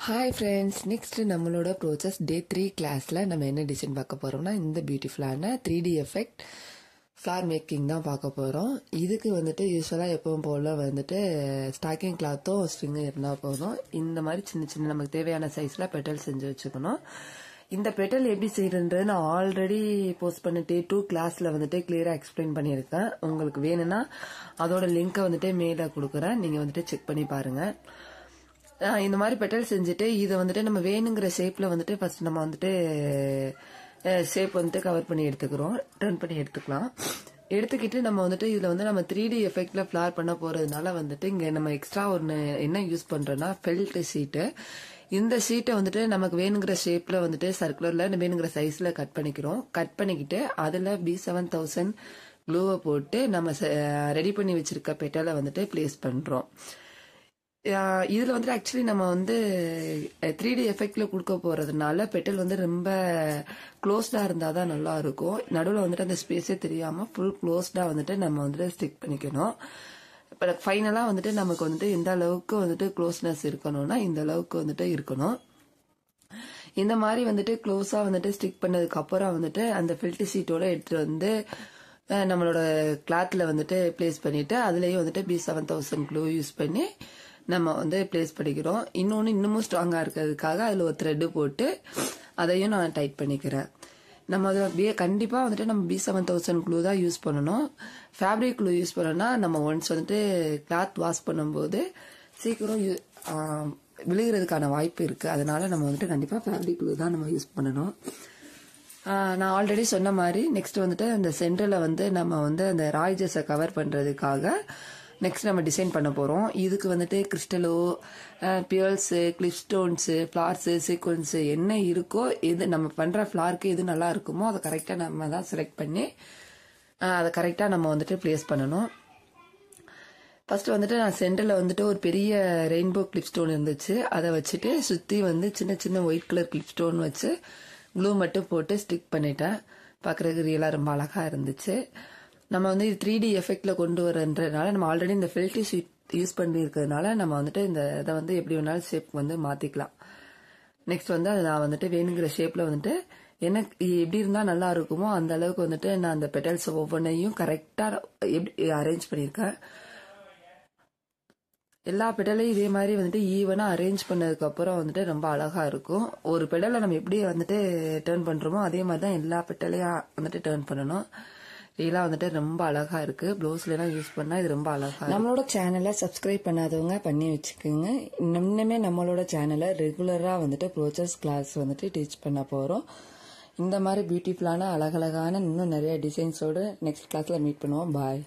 Hi friends, next நம்மளோட process டே 3 கிளாஸில் நம்ம என்ன டிசைன் பார்க்க போகிறோம்னா இந்த பியூட்டிஃபுல்லான 3D எஃபெக்ட் ஃப்ளார் மேக்கிங் தான் பார்க்க போகிறோம். இதுக்கு வந்துட்டு யூஸ்வலாக எப்பவும் போல் வந்துட்டு ஸ்டாக்கிங் கிளாத்தும் ஸ்ட்ரிங்கும் இருந்தால் போதும். இந்த மாதிரி சின்ன சின்ன நமக்கு தேவையான சைஸில் பெட்டல் செஞ்சு வச்சுக்கணும். இந்த பெட்டல் எப்படி செய்யறதுன்றது நான் ஆல்ரெடி போஸ்ட் பண்ணிட்டு 2 கிளாஸில் வந்துட்டு கிளியராக எக்ஸ்பிளைன் பண்ணியிருக்கேன். உங்களுக்கு வேணும்னா அதோட லிங்கை வந்துட்டு மேலே கொடுக்குறேன், நீங்கள் வந்துட்டு செக் பண்ணி பாருங்கள். இந்த மாதிரி பெட்டல் செஞ்சுட்டு இதை வந்துட்டு நம்ம வேணுங்கிற ஷேப்ல வந்துட்டு ஃபர்ஸ்ட் நம்ம வந்துட்டு ஷேப் வந்துட்டு கவர் பண்ணி எடுத்துக்கிறோம், டர்ன் பண்ணி எடுத்துக்கலாம். எடுத்துக்கிட்டு நம்ம வந்துட்டு இதுல வந்து நம்ம 3D எஃபெக்ட்ல ஃபிளார் பண்ண போறதுனால வந்துட்டு இங்க நம்ம எக்ஸ்ட்ரா ஒன்று என்ன யூஸ் பண்றோம்னா ஃபெல்ட் ஷீட்டு. இந்த ஷீட்டை வந்துட்டு நமக்கு வேணுங்கிற ஷேப்ல வந்துட்டு சர்க்குலர்ல வேணுங்கிற சைஸ்ல கட் பண்ணிக்கிறோம். கட் பண்ணிக்கிட்டு அதுல B7000 க்ளூவை போட்டு நம்ம ரெடி பண்ணி வச்சிருக்க பெட்டலை வந்துட்டு பிளேஸ் பண்றோம். இதுல வந்துட்டு ஆக்சுவலி நம்ம வந்து 3D எஃபெக்ட்ல கொடுக்க போறதுனால பெட்டல் வந்து ரொம்ப க்ளோஸ்டா இருந்தாதான் நல்லா இருக்கும். நடுவில் வந்துட்டு அந்த ஸ்பேஸே தெரியாம ஃபுல் க்ளோஸ்டா வந்துட்டு நம்ம வந்துட்டு ஸ்டிக் பண்ணிக்கணும். இப்ப ஃபைனலா வந்துட்டு நமக்கு வந்துட்டு எந்த அளவுக்கு வந்துட்டு க்ளோஸ்னஸ் இருக்கணும்னா இந்த அளவுக்கு வந்துட்டு இருக்கணும். இந்த மாதிரி வந்துட்டு க்ளோஸா வந்துட்டு ஸ்டிக் பண்ணதுக்கு அப்புறம் வந்துட்டு அந்த ஃபில்ட் ஷீட்டோட எடுத்துட்டு வந்து நம்மளோட கிளாத்ல வந்துட்டு பிளேஸ் பண்ணிட்டு அதுலயும் வந்துட்டு B7000 க்ளூ யூஸ் பண்ணி நம்ம வந்து பிளேஸ் பண்ணிக்கிறோம். இன்னமும் ஸ்ட்ராங்கா இருக்கிறதுக்காக அதுல ஒரு த்ரெட் போட்டு அதையும் நான் டைட் பண்ணிக்கிறேன். நம்ம அதை கண்டிப்பா வந்துட்டு நம்ம B7000 க்ளூ தான் யூஸ் பண்ணணும். ஃபேப்ரிக் க்ளூ யூஸ் பண்ணோம்னா நம்ம ஒன்ஸ் வந்துட்டு கிளாத் வாஷ் பண்ணும்போது சீக்கிரம் விழுகிறதுக்கான வாய்ப்பு இருக்கு. அதனால நம்ம வந்துட்டு கண்டிப்பா ஃபேப்ரிக் க்ளூ தான் நம்ம யூஸ் பண்ணணும். நான் ஆல்ரெடி சொன்ன மாதிரி நெக்ஸ்ட் வந்துட்டு அந்த சென்டர்ல வந்து நம்ம வந்து அந்த ராய்ஜஸை கவர் பண்றதுக்காக நெக்ஸ்ட் நம்ம டிசைன் பண்ண போறோம். இதுக்கு வந்துட்டு கிறிஸ்டலோ, pearls, clip stones, flowers, sequins என்ன இருக்கோ, எது நம்ம பண்ற ஃபிளாருக்கு எது நல்லா இருக்குமோ அதை கரெக்டா நம்ம தான் செலக்ட் பண்ணி அதை கரெக்டா நம்ம வந்துட்டு பிளேஸ் பண்ணணும். ஃபர்ஸ்ட் வந்துட்டு நான் சென்டர்ல வந்துட்டு ஒரு பெரிய ரெயின்போ கிளிப் ஸ்டோன் இருந்துச்சு, அதை வச்சுட்டு சுத்தி வந்து சின்ன சின்ன ஒயிட் கலர் கிளிப் ஸ்டோன் வச்சு க்ளூ மட்டும் போட்டு ஸ்டிக் பண்ணிட்டேன். பாக்குறதுக்கு ரியலா ரொம்ப அழகா இருந்துச்சு. நம்ம வந்து 3D எஃபெக்ட்ல கொண்டு வரன்றதுனால நம்ம ஆல்ரெடி இந்த ஃபெல்ட் ஷீட் யூஸ் பண்ணி இருக்கிறதுனால நம்ம வந்துட்டு இந்த இதை வந்து எப்படி வேணாலும் ஷேப் வந்து மாத்திக்கலாம். நெக்ஸ்ட் வந்து அதை நான் வந்துட்டு வேணுங்கிற ஷேப்ல வந்துட்டு எனக்கு எப்படி இருந்தா நல்லா இருக்குமோ அந்த அளவுக்கு வந்துட்டு நான் அந்த பெட்டல்ஸ் ஒவ்வொன்றையும் கரெக்டா எப்படி அரேஞ்ச் பண்ணிருக்கேன். எல்லா பெடலையும் இதே மாதிரி வந்துட்டு ஈவனா அரேஞ்ச் பண்ணதுக்கு அப்புறம் வந்துட்டு ரொம்ப அழகா இருக்கும். ஒரு பெடலை நம்ம எப்படி வந்துட்டு டர்ன் பண்றோமோ அதே மாதிரி தான் எல்லா பெட்டலையும் வந்துட்டு டர்ன் பண்ணணும். இதெல்லாம் வந்துட்டு ரொம்ப அழகா இருக்கு. ப்ளவுஸ்ல எல்லாம் யூஸ் பண்ணா இது ரொம்ப அழகா. நம்மளோட சேனலை சப்ஸ்கிரைப் பண்ணாதவங்க பண்ணி வச்சுக்கோங்க. இன்னுமே நம்மளோட சேனலை ரெகுலரா வந்துட்டு ப்ரோசஸ் கிளாஸ் வந்துட்டு டீச் பண்ண போறோம். இந்த மாதிரி பியூட்டிஃபுல்லான அழகழகான இன்னும் நிறைய டிசைன்ஸோட நெக்ஸ்ட் கிளாஸ்ல மீட் பண்ணுவோம். பாய்.